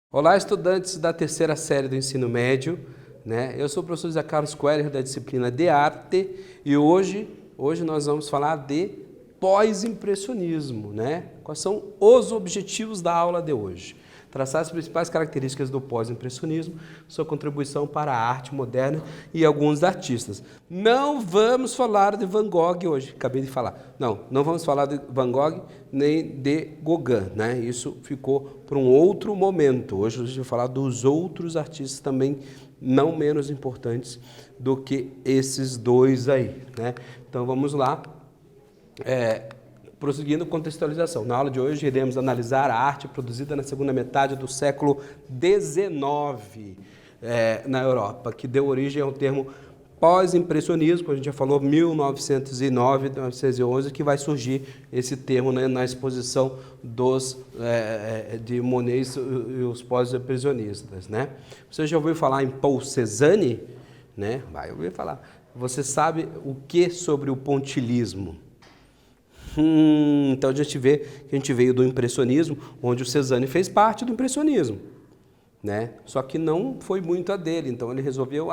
Olá, estudantes da terceira série do ensino médio, né? Eu sou o professor José Carlos Queller, da disciplina de arte, e hoje nós vamos falar de pós-impressionismo, né? Quais são os objetivos da aula de hoje? Traçar as principais características do pós-impressionismo, sua contribuição para a arte moderna e alguns artistas. Não vamos falar de Van Gogh hoje, acabei de falar. Não vamos falar de Van Gogh nem de Gauguin, né? Isso ficou para um outro momento. Hoje a gente vai falar dos outros artistas também não menos importantes do que esses dois aí, né? Então vamos lá. Prosseguindo contextualização. Na aula de hoje iremos analisar a arte produzida na segunda metade do século XIX na Europa, que deu origem ao termo pós-impressionismo, como a gente já falou, 1909, 1911, que vai surgir esse termo, né, na exposição de Monet e os pós-impressionistas, né? Você já ouviu falar em Paul Cézanne? Né? Vai ouvir falar. Você sabe o que sobre o pontilhismo? Então a gente vê que a gente veio do impressionismo, onde o Cézanne fez parte do impressionismo, né? Só que não foi muito a dele, então ele resolveu,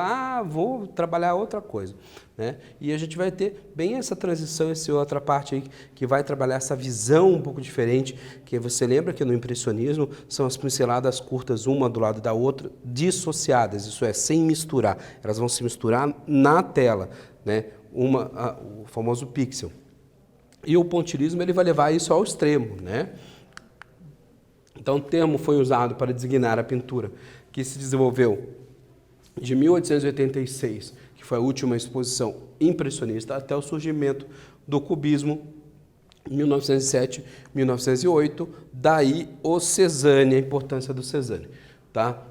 vou trabalhar outra coisa, né? E a gente vai ter bem essa transição, essa outra parte aí, que vai trabalhar essa visão um pouco diferente, que você lembra que no impressionismo são as pinceladas curtas, uma do lado da outra, dissociadas, isso é, sem misturar, elas vão se misturar na tela, né? O famoso pixel. E o pontilhismo ele vai levar isso ao extremo, né? Então o termo foi usado para designar a pintura que se desenvolveu de 1886, que foi a última exposição impressionista, até o surgimento do cubismo, 1907, 1908, daí o Cézanne, a importância do Cézanne, tá?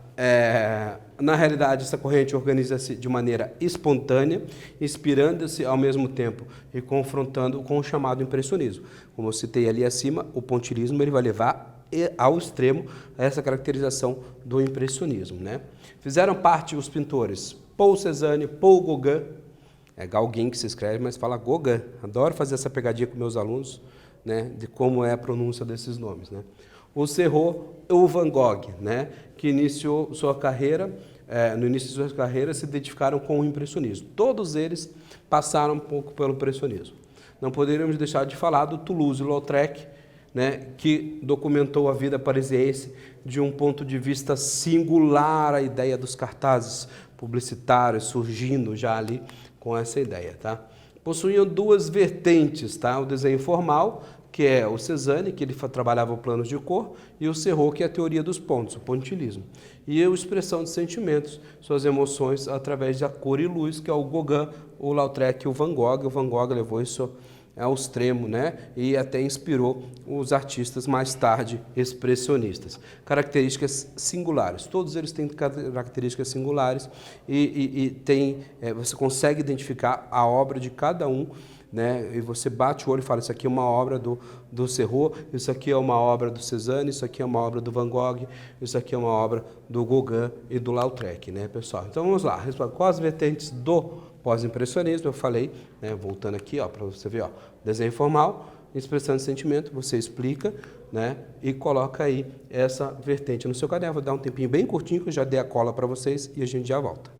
Na realidade, essa corrente organiza-se de maneira espontânea, inspirando-se ao mesmo tempo e confrontando com o chamado impressionismo. Como eu citei ali acima, o pontilhismo ele vai levar ao extremo essa caracterização do impressionismo, né? Fizeram parte os pintores Paul Cézanne, Paul Gauguin, é Gauguin que se escreve, mas fala Gauguin. Adoro fazer essa pegadinha com meus alunos, né, de como é a pronúncia desses nomes, né? O Serrault e o Van Gogh, né, que iniciou sua carreira, no início de sua carreira se identificaram com o impressionismo. Todos eles passaram um pouco pelo impressionismo. Não poderíamos deixar de falar do Toulouse-Lautrec, né, que documentou a vida parisiense de um ponto de vista singular, a ideia dos cartazes publicitários surgindo já ali com essa ideia, tá? Possuíam duas vertentes, tá? O desenho formal, que é o Cézanne, que ele trabalhava planos de cor, e o Serrault, que é a teoria dos pontos, o pontilhismo. E a expressão de sentimentos, suas emoções, através da cor e luz, que é o Gauguin, o Lautrec e o Van Gogh. O Van Gogh levou isso ao extremo, né? E até inspirou os artistas mais tarde expressionistas. Características singulares, todos eles têm características singulares você consegue identificar a obra de cada um, né? E você bate o olho e fala, isso aqui é uma obra do Serrault, isso aqui é uma obra do Cézanne, isso aqui é uma obra do Van Gogh, isso aqui é uma obra do Gauguin e do Lautrec, né, pessoal? Então vamos lá, quais as vertentes do pós-impressionismo? Eu falei, né, voltando aqui, para você ver, desenho formal, expressão de sentimento, você explica, né, e coloca aí essa vertente no seu caderno. Vou dar um tempinho bem curtinho, que eu já dei a cola para vocês e a gente já volta.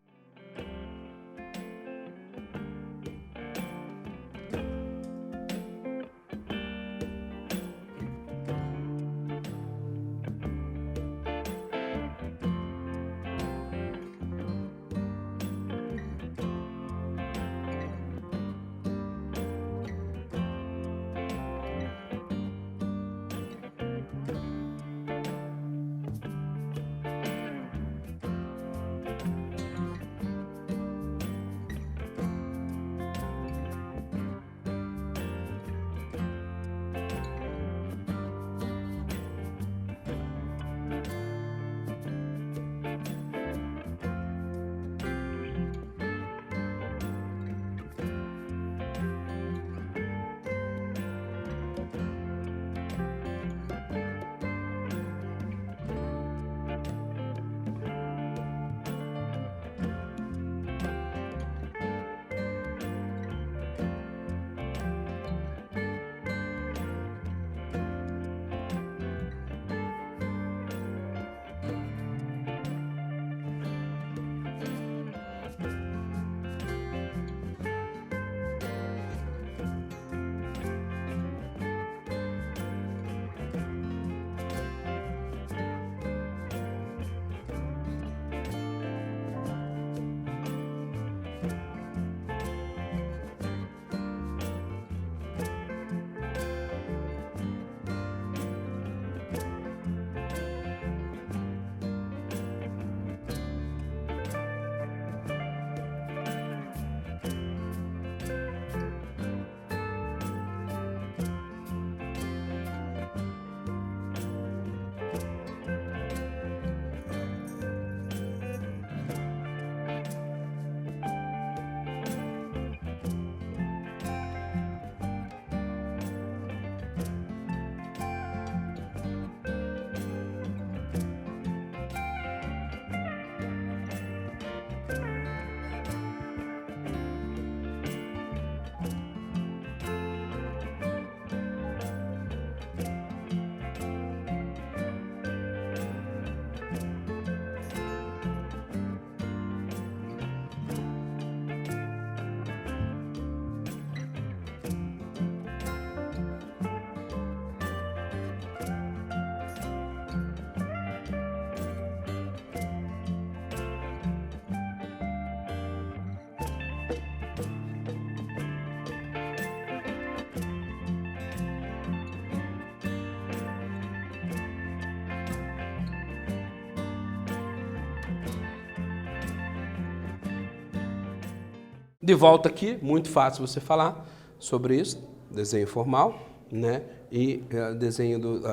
De volta aqui, muito fácil você falar sobre isso, desenho formal, né? E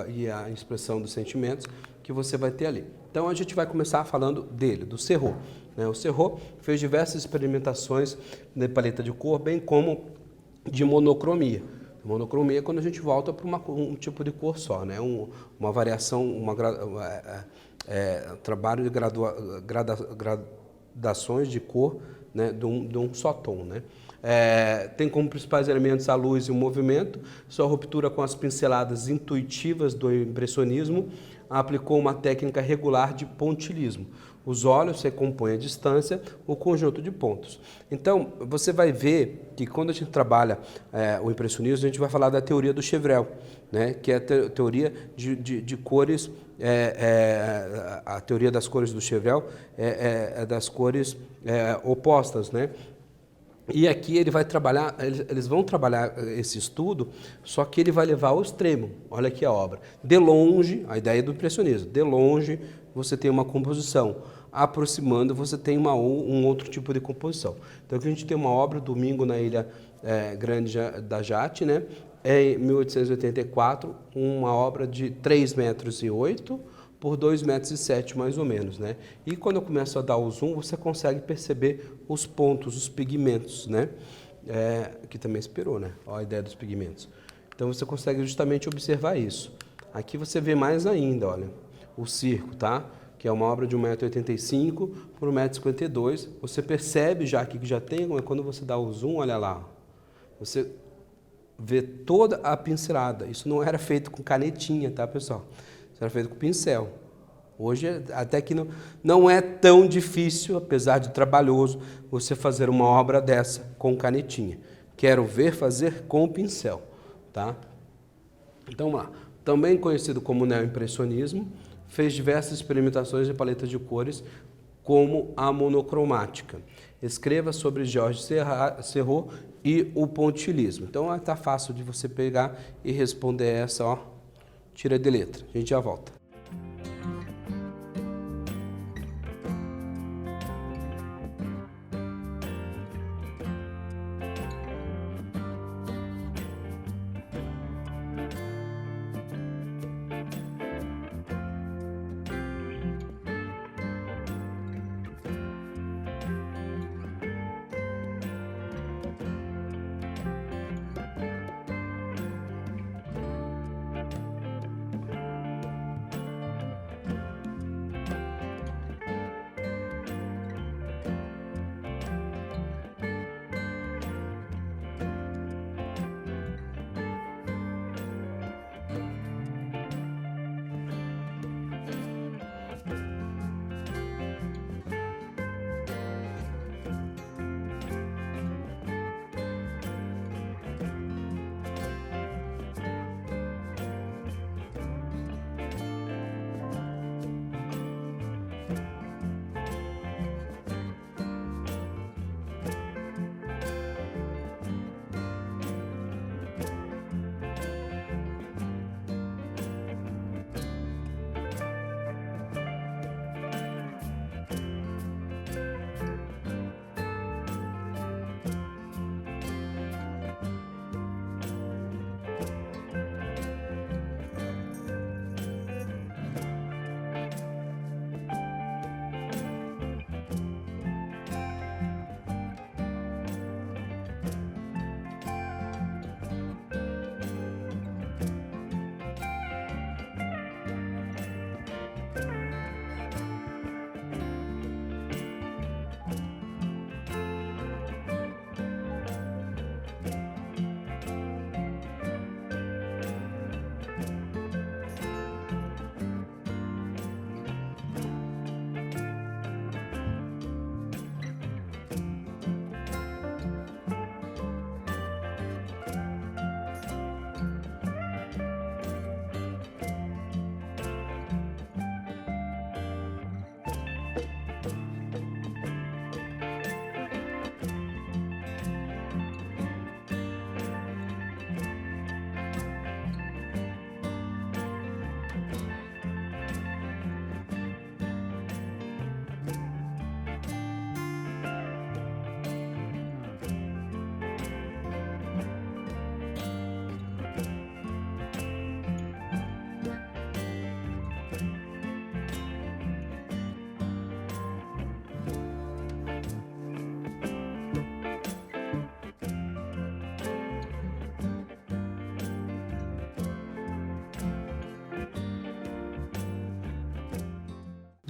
e a expressão dos sentimentos que você vai ter ali. Então a gente vai começar falando dele, do Serrault, né? O Serrault fez diversas experimentações de paleta de cor, bem como de monocromia. Monocromia é quando a gente volta para um tipo de cor só, né? Uma variação, trabalho de gradações de cor, né? de um só tom, né? Tem como principais elementos a luz e o movimento. Sua ruptura com as pinceladas intuitivas do impressionismo aplicou uma técnica regular de pontilhismo. Os olhos recompõem à distância o conjunto de pontos. Então, você vai ver que quando a gente trabalha o impressionismo, a gente vai falar da teoria do Chevreul, né? Que é a teoria de cores, a teoria das cores do Chevreul é das cores opostas, né? E aqui ele vai trabalhar, eles vão trabalhar esse estudo, só que ele vai levar ao extremo. Olha aqui a obra. De longe, a ideia do impressionismo, de longe você tem uma composição, aproximando você tem um outro tipo de composição. Então aqui a gente tem uma obra, Domingo na Ilha Grande da Jate, né? Em 1884, uma obra de 3,8 metros por 2,7 metros mais ou menos, né? E quando eu começo a dar o zoom, você consegue perceber os pontos, os pigmentos, né? Que também inspirou, né? Ó, a ideia dos pigmentos. Então você consegue justamente observar isso. Aqui você vê mais ainda, olha, o circo, tá? Que é uma obra de 1,85 m por 1,52 m. Você percebe já aqui que já tem, quando você dá o zoom, olha lá, você vê toda a pincelada. Isso não era feito com canetinha, tá, pessoal? Isso era feito com pincel. Hoje, até que não é tão difícil, apesar de trabalhoso, você fazer uma obra dessa com canetinha. Quero ver fazer com pincel, tá? Então, vamos lá. Também conhecido como neoimpressionismo, fez diversas experimentações de paletas de cores, como a monocromática. Escreva sobre Georges Serrault e o pontilhismo. Então, está fácil de você pegar e responder essa, ó, tira de letra. A gente já volta.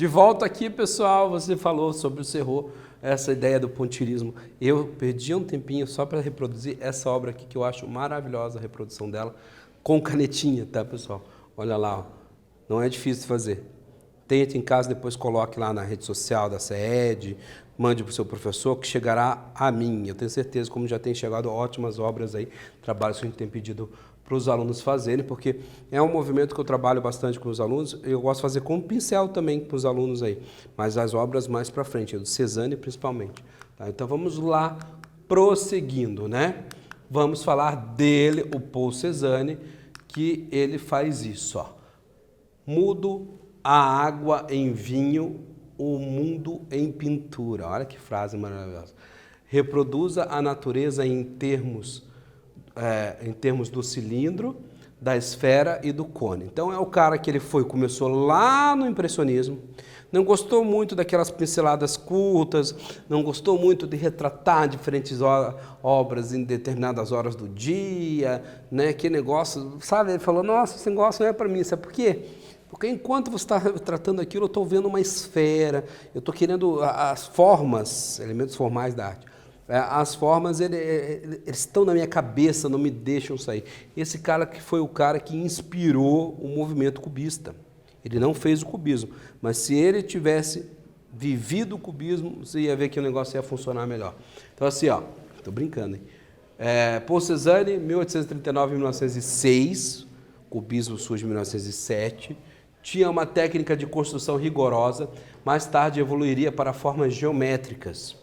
De volta aqui, pessoal, você falou sobre o Cerrot, essa ideia do pontilhismo. Eu perdi um tempinho só para reproduzir essa obra aqui, que eu acho maravilhosa a reprodução dela, com canetinha, tá, pessoal? Olha lá, ó. Não é difícil de fazer. Tente em casa, depois coloque lá na rede social da CED, mande para o seu professor, que chegará a mim. Eu tenho certeza, como já tem chegado ótimas obras aí, trabalhos que a gente tem pedido para os alunos fazerem, porque é um movimento que eu trabalho bastante com os alunos, eu gosto de fazer com pincel também para os alunos aí, mas as obras mais para frente, do Cézanne principalmente. Tá? Então vamos lá, prosseguindo, né? Vamos falar dele, o Paul Cézanne, que ele faz isso, ó. Mudo a água em vinho, o mundo em pintura. Olha que frase maravilhosa. Reproduza a natureza em termos do cilindro, da esfera e do cone. Então é o cara que ele começou lá no impressionismo, não gostou muito daquelas pinceladas curtas, não gostou muito de retratar diferentes obras em determinadas horas do dia, né? Que negócio, sabe? Ele falou, nossa, esse negócio não é para mim, sabe por quê? Porque enquanto você está tratando aquilo, eu estou vendo uma esfera, eu estou querendo as formas, elementos formais da arte. As formas, eles estão na minha cabeça, não me deixam sair. Esse cara que foi o cara que inspirou o movimento cubista. Ele não fez o cubismo, mas se ele tivesse vivido o cubismo, você ia ver que o negócio ia funcionar melhor. Então assim, ó, estou brincando, hein? Paul Cézanne, 1839 1906, cubismo surge em 1907, tinha uma técnica de construção rigorosa, mais tarde evoluiria para formas geométricas.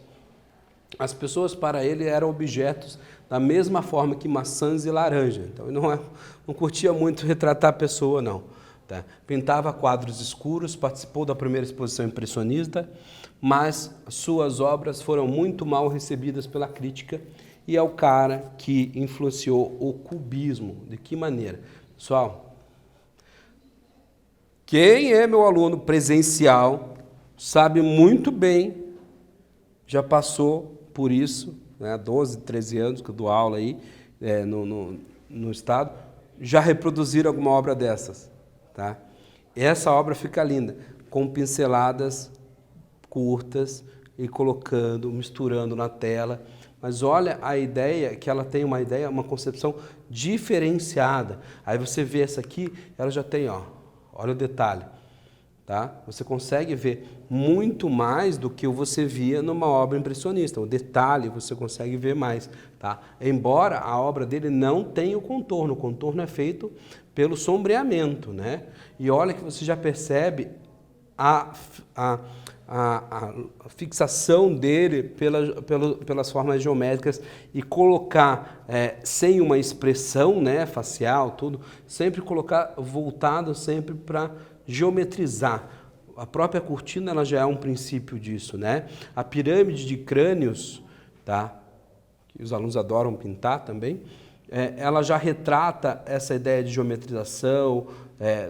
As pessoas para ele eram objetos da mesma forma que maçãs e laranja. Então ele não curtia muito retratar a pessoa, não. Tá? Pintava quadros escuros, participou da primeira exposição impressionista, mas suas obras foram muito mal recebidas pela crítica e é o cara que influenciou o cubismo. De que maneira? Pessoal, quem é meu aluno presencial sabe muito bem, já passou por isso, né, 12, 13 anos que eu dou aula aí no estado, já reproduziram alguma obra dessas. Tá? Essa obra fica linda, com pinceladas curtas e misturando na tela. Mas olha a ideia, que ela tem uma concepção diferenciada. Aí você vê essa aqui, ela já tem, ó, olha o detalhe. Tá? Você consegue ver muito mais do que você via numa obra impressionista. O detalhe você consegue ver mais. Tá? Embora a obra dele não tenha o contorno é feito pelo sombreamento. Né? E olha que você já percebe a fixação dele pelas formas geométricas e colocar sem uma expressão, né, facial, tudo, sempre colocar voltado sempre para geometrizar. A própria cortina ela já é um princípio disso, né? A pirâmide de crânios, tá? Que os alunos adoram pintar também, ela já retrata essa ideia de geometrização,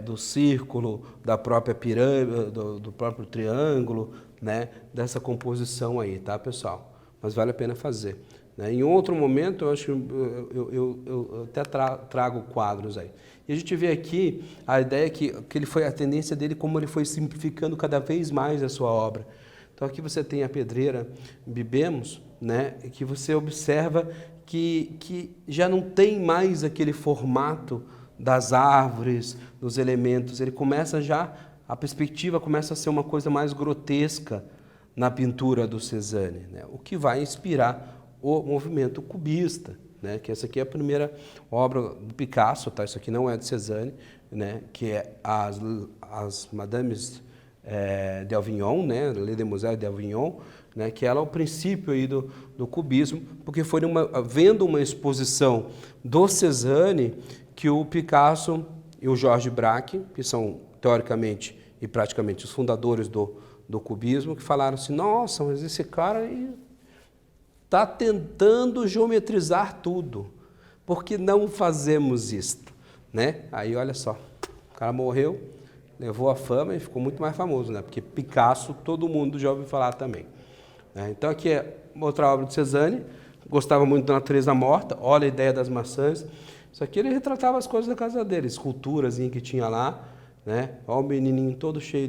do círculo, da própria pirâmide, do próprio triângulo, né? Dessa composição aí, tá, pessoal? Mas vale a pena fazer. Né? Em outro momento, eu acho que eu até trago quadros aí. E a gente vê aqui a ideia que a tendência dele, como ele foi simplificando cada vez mais a sua obra. Então aqui você tem a pedreira Bibemos, né? Que você observa que já não tem mais aquele formato das árvores, dos elementos. Ele começa a perspectiva começa a ser uma coisa mais grotesca na pintura do Cézanne, né? O que vai inspirar o movimento cubista, né? Que essa aqui é a primeira obra do Picasso, tá? Isso aqui não é de Cézanne, né? Que é as Madames de Avignon, né? Les Demoiselles de Avignon, né? Que ela é o princípio aí do cubismo, porque foi vendo uma exposição do Cézanne que o Picasso e o Georges Braque, que são teoricamente e praticamente os fundadores do cubismo, que falaram assim, nossa, mas esse cara aí está tentando geometrizar tudo. Por que não fazemos isto? Né? Aí, olha só, o cara morreu, levou a fama e ficou muito mais famoso, né? Porque Picasso, todo mundo já ouviu falar também. Então, aqui é outra obra de Cézanne, gostava muito da natureza morta, olha a ideia das maçãs. Isso aqui ele retratava as coisas da casa dele, esculturas que tinha lá, né? Olha o menininho todo cheio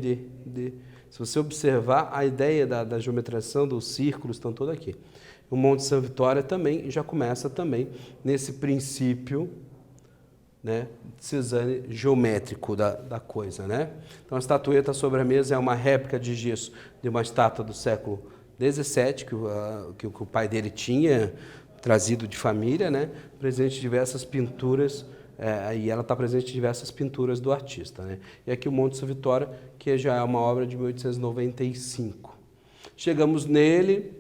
Se você observar, a ideia da geometrização dos círculos estão todos aqui. O Monte Santa Vitória também já começa também nesse princípio, né, Cézanne geométrico da coisa, né? Então a estatueta sobre a mesa é uma réplica de gesso de uma estátua do século XVII que o pai dele tinha trazido de família, né? Presente em diversas pinturas, e ela está presente em diversas pinturas do artista, né? E aqui o Monte Santa Vitória, que já é uma obra de 1895. Chegamos nele,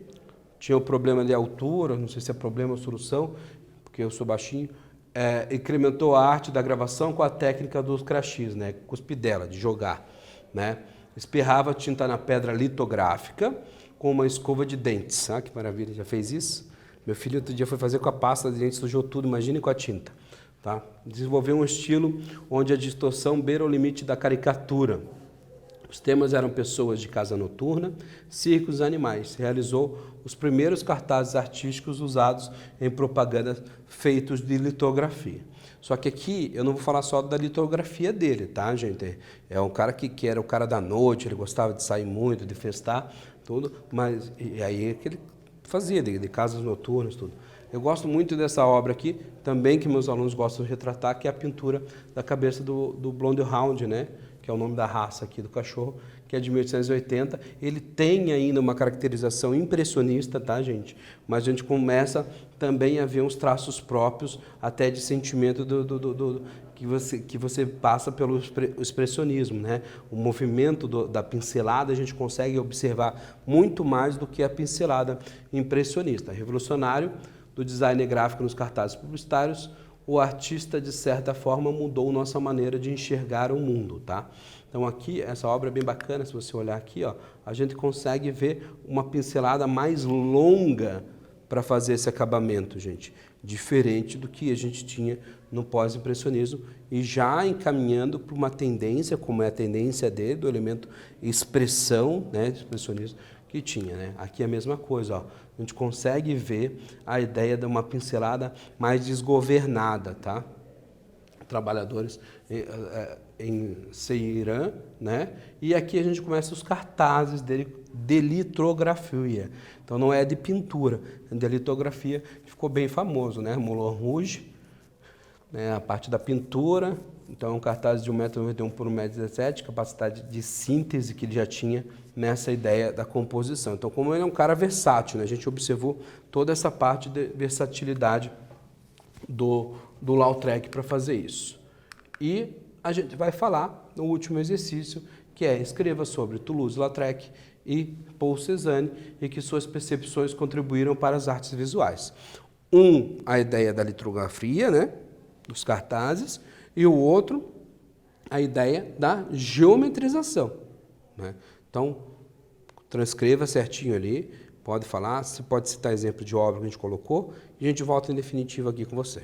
tinha o problema de altura, não sei se é problema ou solução, porque eu sou baixinho, incrementou a arte da gravação com a técnica dos crachis, né? Cuspidela, de jogar, né? Espirrava tinta na pedra litográfica com uma escova de dentes. Ah, que maravilha, já fez isso? Meu filho outro dia foi fazer com a pasta de dente, sujou tudo, imagine com a tinta. Tá? Desenvolveu um estilo onde a distorção beira o limite da caricatura. Os temas eram pessoas de casa noturna, circos e animais. Realizou os primeiros cartazes artísticos usados em propagandas feitos de litografia. Só que aqui eu não vou falar só da litografia dele, tá, gente? É um cara que era o cara da noite, ele gostava de sair muito, de festar, tudo, mas e aí que ele fazia de casas noturnas, tudo. Eu gosto muito dessa obra aqui, também que meus alunos gostam de retratar, que é a pintura da cabeça do Blonde Hound, né? Que é o nome da raça aqui do cachorro, que é de 1880. Ele tem ainda uma caracterização impressionista, tá, gente? Mas a gente começa também a ver uns traços próprios, até de sentimento que você passa pelo expressionismo, né? O movimento da pincelada a gente consegue observar muito mais do que a pincelada impressionista. Revolucionário do design gráfico nos cartazes publicitários, o artista, de certa forma, mudou nossa maneira de enxergar o mundo, tá? Então aqui, essa obra é bem bacana, se você olhar aqui, ó, a gente consegue ver uma pincelada mais longa para fazer esse acabamento, gente. Diferente do que a gente tinha no pós-impressionismo e já encaminhando para uma tendência, como é a tendência dele, do elemento expressão, né, expressionismo, que tinha, né? Aqui é a mesma coisa, ó. A gente consegue ver a ideia de uma pincelada mais desgovernada, tá? Trabalhadores em Ceirã, né? E aqui a gente começa os cartazes dele de litografia. Então não é de pintura, é de litografia, que ficou bem famoso, né? Moulin Rouge, né? A parte da pintura. Então, um cartaz de 1,91 m por 1,17 m, capacidade de síntese que ele já tinha nessa ideia da composição. Então, como ele é um cara versátil, né, a gente observou toda essa parte de versatilidade do Lautrec para fazer isso. E a gente vai falar no último exercício, que é escreva sobre Toulouse-Lautrec e Paul Cézanne e que suas percepções contribuíram para as artes visuais. A ideia da litografia, né, dos cartazes, e o outro, a ideia da geometrização, né? Então, transcreva certinho ali, pode falar, você pode citar exemplo de obra que a gente colocou, e a gente volta em definitivo aqui com você.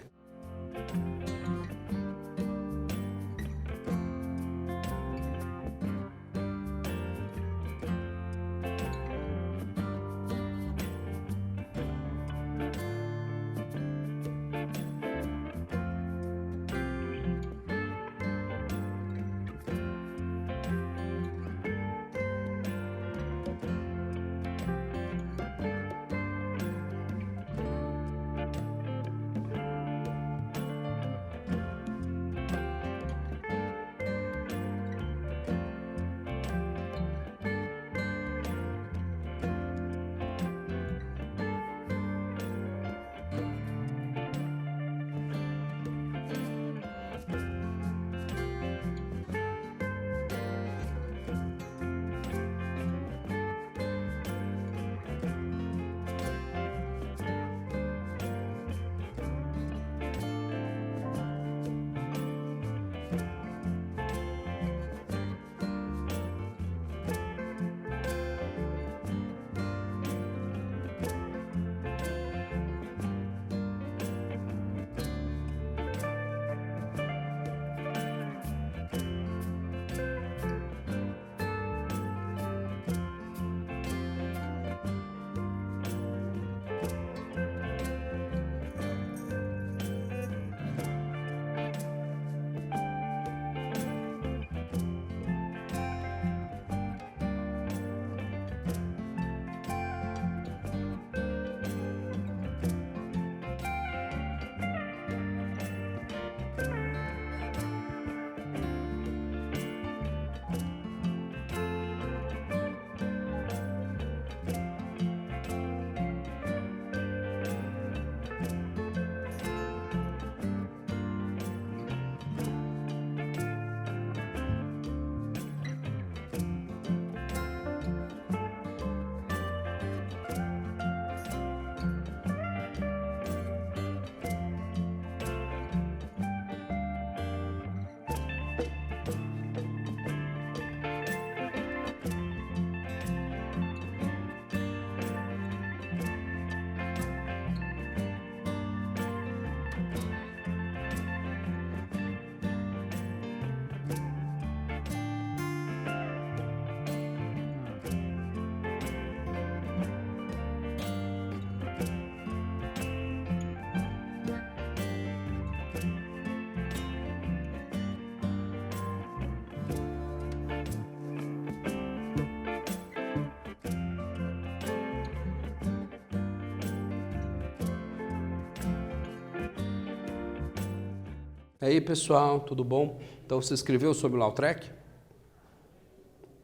E aí, pessoal, tudo bom? Então, você escreveu sobre o Lautrec?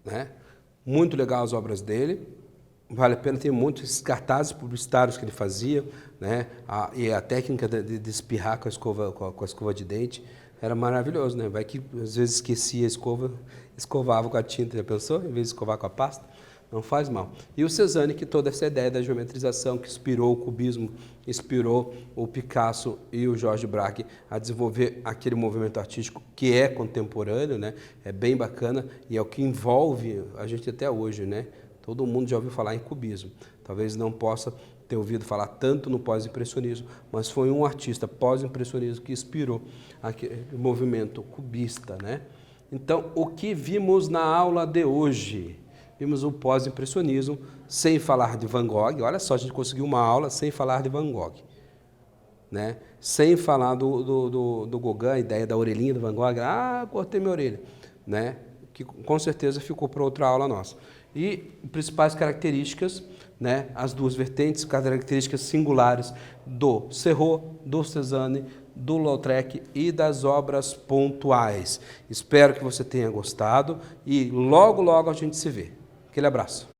Né? Muito legal as obras dele. Vale a pena, tem muitos cartazes publicitários que ele fazia, né? E a técnica de espirrar com a escova de dente era maravilhoso, né? Vai que às vezes esquecia a escova, escovava com a tinta, já pensou? Em vez de escovar com a pasta? Não faz mal. E o Cezanne, que toda essa ideia da geometrização, que inspirou o cubismo, inspirou o Picasso e o Georges Braque a desenvolver aquele movimento artístico que é contemporâneo, né? É bem bacana e é o que envolve a gente até hoje, né? Todo mundo já ouviu falar em cubismo. Talvez não possa ter ouvido falar tanto no pós-impressionismo, mas foi um artista pós-impressionismo que inspirou aquele movimento cubista, né? Então, o que vimos na aula de hoje? Vimos o pós-impressionismo, sem falar de Van Gogh. Olha só, a gente conseguiu uma aula sem falar de Van Gogh, né? Sem falar do Gauguin, a ideia da orelhinha do Van Gogh. Ah, cortei minha orelha, né? Que com certeza ficou para outra aula nossa. E principais características, né? As duas vertentes, características singulares do Serrault, do Cezanne, do Lautrec e das obras pontuais. Espero que você tenha gostado e logo, logo a gente se vê. Aquele abraço.